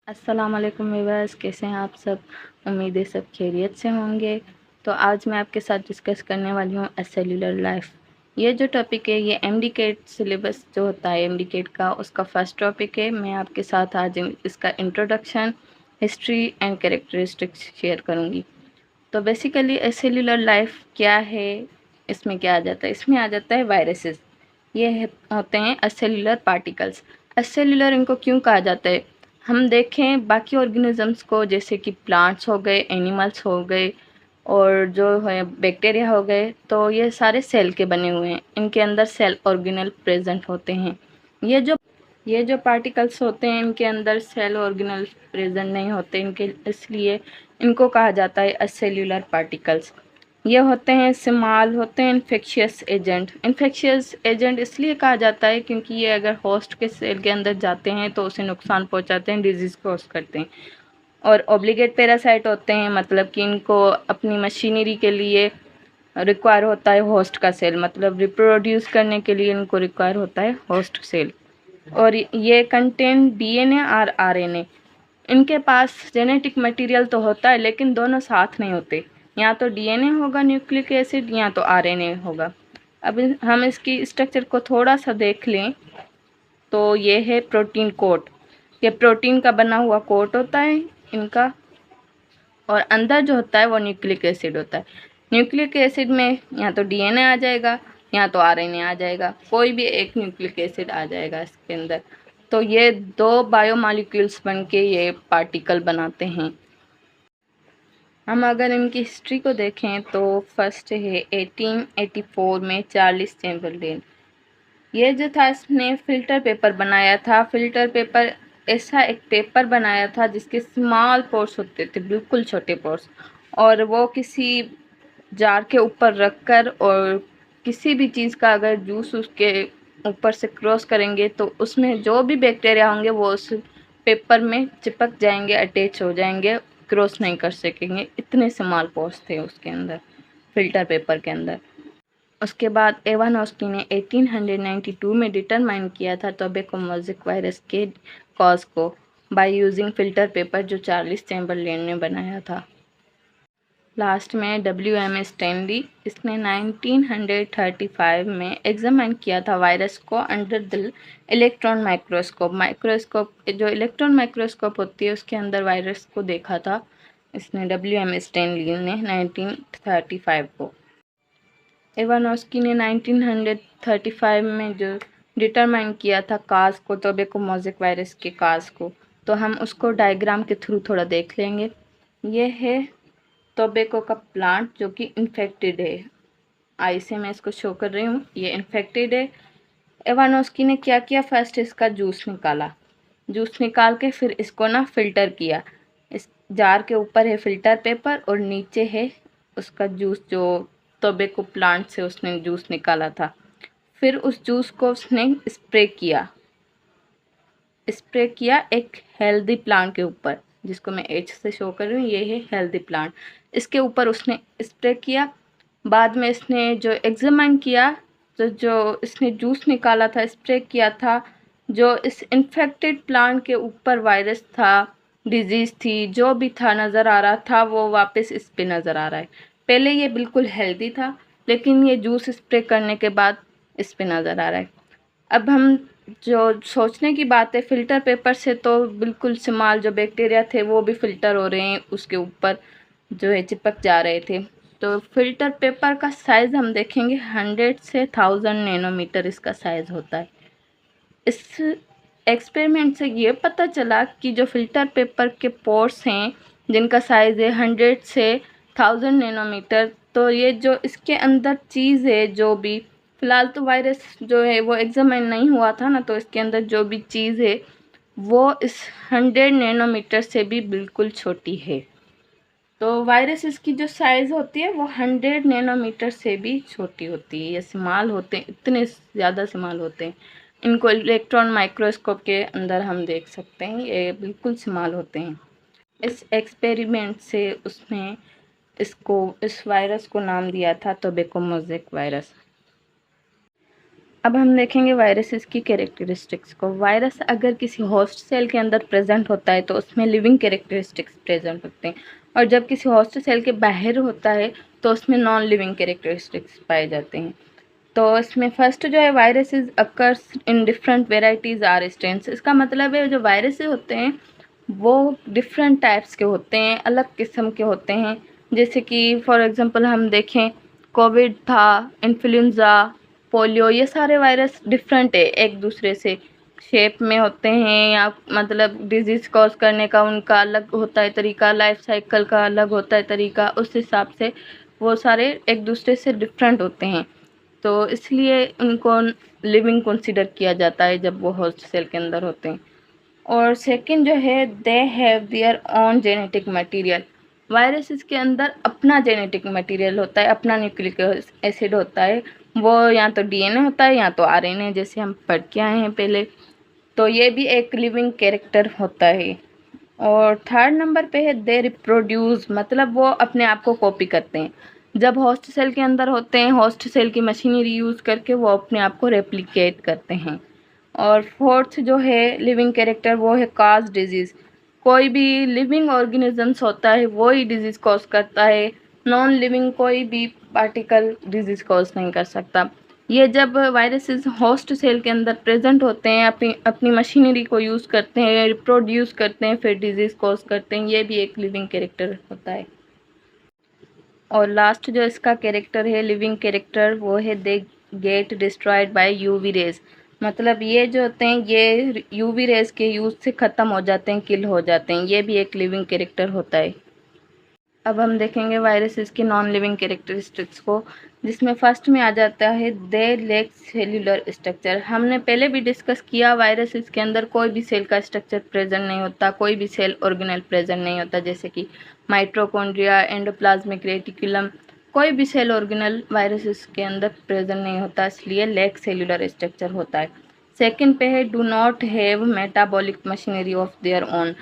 अस्सलाम वालेकुम व्यूअर्स, कैसे हैं आप सब। उम्मीद है सब खैरियत से होंगे। तो आज मैं आपके साथ डिस्कस करने वाली हूँ सेल्यूलर लाइफ। ये जो टॉपिक है ये एमडीकेट सिलेबस जो होता है एमडीकेट का, उसका फर्स्ट टॉपिक है। मैं आपके साथ आज इसका introduction, history and characteristics share करूँगी। तो बेसिकली सेल्यूलर लाइफ क्या है, इसमें क्या आ जाता है, इसमें आ जाता है वायरसेस। ये होते हैं असेल्यूलर पार्टिकल्स। असेल्यूलर इनको क्यों कहा जाता है, हम देखें बाकी ऑर्गेनिजम्स को, जैसे कि प्लांट्स हो गए, एनिमल्स हो गए और जो है बैक्टीरिया हो गए, तो ये सारे सेल के बने हुए हैं। इनके अंदर सेल ऑर्गेनल प्रेजेंट होते हैं। ये जो ये जो पार्टिकल्स होते हैं इनके अंदर सेल ऑर्गेनल प्रेजेंट नहीं होते, इनके इसलिए इनको कहा जाता है असेल्यूलर पार्टिकल्स। ये होते हैं स्मॉल, होते हैं इन्फेक्शियस एजेंट। इन्फेक्शियस एजेंट इसलिए कहा जाता है क्योंकि ये अगर होस्ट के सेल के अंदर जाते हैं तो उसे नुकसान पहुंचाते हैं, डिजीज़ कॉज करते हैं। और ऑब्लिगेट पैरासाइट होते हैं, मतलब कि इनको अपनी मशीनरी के लिए रिक्वायर होता है होस्ट का सेल, मतलब रिप्रोड्यूस करने के लिए इनको रिक्वायर होता है होस्ट सेल। और ये कंटेन डीएनए और आरएनए। इनके पास जेनेटिक मटेरियल तो होता है लेकिन दोनों साथ नहीं होते, या तो डीएनए होगा न्यूक्लिक एसिड या तो आरएनए होगा। अब हम इसकी स्ट्रक्चर को थोड़ा सा देख लें तो ये है प्रोटीन कोट। ये प्रोटीन का बना हुआ कोट होता है इनका, और अंदर जो होता है वो न्यूक्लिक एसिड होता है। न्यूक्लिक एसिड में या तो डीएनए आ जाएगा या तो आरएनए आ जाएगा, कोई भी एक न्यूक्लिक एसिड आ जाएगा इसके अंदर। तो ये दो बायोमॉलिक्यूल्स बन के ये पार्टिकल बनाते हैं। हम अगर इनकी हिस्ट्री को देखें तो फर्स्ट है 1884 में चार्ल्स चैम्बरलेन। ये जो था इसने फ़िल्टर पेपर बनाया था। फ़िल्टर पेपर ऐसा एक पेपर बनाया था जिसके स्मॉल पोर्स होते थे, बिल्कुल छोटे पोर्स, और वो किसी जार के ऊपर रखकर और किसी भी चीज़ का अगर जूस उसके ऊपर से क्रॉस करेंगे तो उसमें जो भी बैक्टीरिया होंगे वो उस पेपर में चिपक जाएंगे, अटैच हो जाएंगे, क्रॉस नहीं कर सकेंगे। इतने स्मॉल पोर्स थे उसके अंदर, फ़िल्टर पेपर के अंदर। उसके बाद एवानोस्की ने 1892 में डिटरमाइन किया था टोबैकोमोज़िक वायरस के कॉज को बाय यूजिंग फ़िल्टर पेपर, जो चार्ल्स चैम्बरलेन ने बनाया था। लास्ट में WM स्टैनली, इसने 1935 में एग्जामिन किया था वायरस को अंडर द इलेक्ट्रॉन माइक्रोस्कोप। जो इलेक्ट्रॉन माइक्रोस्कोप होती है उसके अंदर वायरस को देखा था इसने, WM स्टैनली ने 1935 को। इवानोस्की ने 1935 में जो डिटरमाइन किया था काज को, टोबैकोमोज़िक वायरस के काज को, तो हम उसको डायग्राम के थ्रू थोड़ा देख लेंगे। ये है टोबैको का प्लांट जो कि इन्फेक्टेड है। आई से मैं इसको शो कर रही हूँ, ये इन्फेक्टेड है। इवानोस्की ने क्या किया, फर्स्ट इसका जूस निकाला। जूस निकाल के फिर इसको ना फ़िल्टर किया। इस जार के ऊपर है फ़िल्टर पेपर और नीचे है उसका जूस, जो टोबैको प्लांट से उसने जूस निकाला था। फिर उस जूस को उसने स्प्रे किया एक हेल्दी प्लांट के ऊपर, जिसको मैं एच से शो कर रही हूँ, ये है हेल्दी प्लांट। इसके ऊपर उसने स्प्रे किया। बाद में इसने जो एग्जामिन किया, तो जो इसने जूस निकाला था, स्प्रे किया था, जो इस इन्फेक्टेड प्लांट के ऊपर वायरस था, डिजीज़ थी, जो भी था नज़र आ रहा था, वो वापस इस पे नज़र आ रहा है। पहले ये बिल्कुल हेल्दी था लेकिन ये जूस स्प्रे करने के बाद इस पे नज़र आ रहा है। अब हम जो सोचने की बात है, फ़िल्टर पेपर से तो बिल्कुल स्मॉल जो बैक्टीरिया थे वो भी फ़िल्टर हो रहे हैं, उसके ऊपर जो है चिपक जा रहे थे। तो फ़िल्टर पेपर का साइज़ हम देखेंगे 100 से 1000 नैनोमीटर इसका साइज़ होता है। इस एक्सपेरिमेंट से ये पता चला कि जो फ़िल्टर पेपर के पोर्स हैं जिनका साइज़ है 100 से 1000 नैनोमीटर, तो ये जो इसके अंदर चीज़ है, जो भी फ़िलहाल तो वायरस जो है वो एग्जामिन नहीं हुआ था ना, तो इसके अंदर जो भी चीज़ है वो इस 100 नैनोमीटर से भी बिल्कुल छोटी है। तो वायरसेस की जो साइज़ होती है वो 100 नैनोमीटर से भी छोटी होती है। ये स्मॉल होते हैं, इतने ज़्यादा स्मॉल होते हैं। इनको इलेक्ट्रॉन माइक्रोस्कोप के अंदर हम देख सकते हैं, ये बिल्कुल स्मॉल होते हैं। इस एक्सपेरिमेंट से उसने इस वायरस को नाम दिया था टोबैकोमोज़िक वायरस। अब हम देखेंगे वायरसेस की कैरेक्टरिस्टिक्स को। वायरस अगर किसी होस्ट सेल के अंदर प्रेजेंट होता है तो उसमें लिविंग कैरेक्टरिस्टिक्स प्रेजेंट होते हैं, और जब किसी होस्ट सेल के बाहर होता है तो उसमें नॉन लिविंग कैरेक्टरिस्टिक्स पाए जाते हैं। तो इसमें फर्स्ट जो है, viruses occurs in different varieties are strains. इसका मतलब है जो वायरसेस होते हैं वो डिफरेंट टाइप्स के होते हैं, अलग किस्म के होते हैं। जैसे कि फॉर एग्जांपल हम देखें, कोविड था, इन्फ्लुएंज़ा, पोलियो, ये सारे वायरस डिफरेंट है एक दूसरे से, शेप में होते हैं, या मतलब डिजीज़ कॉज करने का उनका अलग होता है तरीका, लाइफ साइकिल का अलग होता है तरीका, उस हिसाब से वो सारे एक दूसरे से डिफरेंट होते हैं। तो इसलिए उनको लिविंग कंसीडर किया जाता है जब वो होस्ट सेल के अंदर होते हैं। और सेकंड जो है, they have their own genetic material. Viruses के अंदर अपना जेनेटिक मटेरियल होता है, अपना न्यूक्लिक एसिड होता है। वो या तो डीएनए होता है या तो आरएनए, जैसे हम पढ़ के आए हैं पहले। तो ये भी एक लिविंग कैरेक्टर होता है। और थर्ड नंबर पे है दे रिप्रोड्यूस, मतलब वो अपने आप को कॉपी करते हैं। जब होस्ट सेल के अंदर होते हैं, होस्ट सेल की मशीनरी यूज़ करके वो अपने आप को रेप्लिकेट करते हैं। और फोर्थ जो है लिविंग कैरेक्टर, वो है काज डिजीज़। कोई भी लिविंग ऑर्गेनिजम्स होता है वो ही डिजीज़ कॉज करता है, नॉन लिविंग कोई भी पार्टिकल डिजीज़ कॉज नहीं कर सकता। ये जब वायरसेस होस्ट सेल के अंदर प्रेजेंट होते हैं, अपनी अपनी मशीनरी को यूज़ करते हैं, रिप्रोड्यूस करते हैं, फिर डिजीज़ कॉज करते हैं, ये भी एक लिविंग कैरेक्टर होता है। और लास्ट जो इसका कैरेक्टर है, लिविंग कैरेक्टर, वो है they get destroyed by UV rays. मतलब ये जो होते हैं ये यूवी रेज के यूज़ से ख़त्म हो जाते हैं, किल हो जाते हैं, ये भी एक लिविंग कैरेक्टर होता है। अब हम देखेंगे वायरसेस की नॉन लिविंग कैरेक्टरिस्टिक्स को, जिसमें फर्स्ट में आ जाता है दे लैक सेल्यूलर स्ट्रक्चर। हमने पहले भी डिस्कस किया, वायरसेस के अंदर कोई भी सेल का स्ट्रक्चर प्रेजेंट नहीं होता, कोई भी सेल ऑर्गेनेल प्रेजेंट नहीं होता, जैसे कि माइटोकॉन्ड्रिया, एंडोप्लाज्मिक रेटिकुलम, कोई भी सेल ऑर्गेनेल वायरसेस के अंदर प्रेजेंट नहीं होता, इसलिए लैक सेल्यूलर स्ट्रक्चर होता है। सेकेंड पे है do not have metabolic machinery of their own.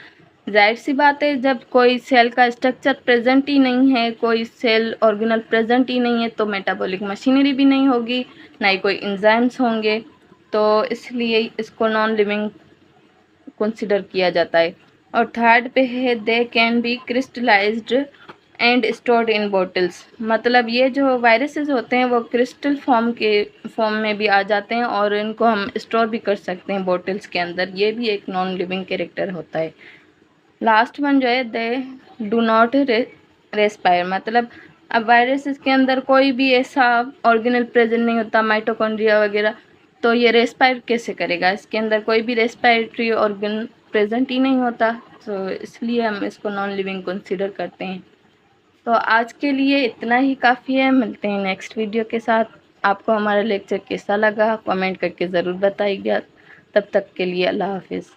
जाहिर सी बात है, जब कोई सेल का स्ट्रक्चर प्रेजेंट ही नहीं है, कोई सेल ऑर्गेनल प्रेजेंट ही नहीं है, तो मेटाबॉलिक मशीनरी भी नहीं होगी, ना ही कोई एंजाइम्स होंगे। तो इसलिए इसको नॉन लिविंग कंसिडर किया जाता है। और थर्ड पे है they can be crystallised and stored in bottles. मतलब ये जो वायरसेस होते हैं वो क्रिस्टल फॉर्म में भी आ जाते हैं, और इनको हम स्टोर भी कर सकते हैं बॉटल्स के अंदर, ये भी एक नॉन लिविंग कैरेक्टर होता है। लास्ट वन जो है, दे डू नॉट रेस्पायर। मतलब अब वायरसेस के अंदर कोई भी ऐसा ऑर्गेनल प्रेजेंट नहीं होता, माइटोकॉन्ड्रिया वगैरह, तो ये रेस्पायर कैसे करेगा? इसके अंदर कोई भी रेस्पायरेटरी ऑर्गन प्रेजेंट ही नहीं होता, तो इसलिए हम इसको नॉन लिविंग कंसीडर करते हैं। तो आज के लिए इतना ही काफ़ी है, मिलते हैं नेक्स्ट वीडियो के साथ। आपको हमारा लेक्चर कैसा लगा कमेंट करके ज़रूर बताइएगा। तब तक के लिए अल्लाह हाफिज़।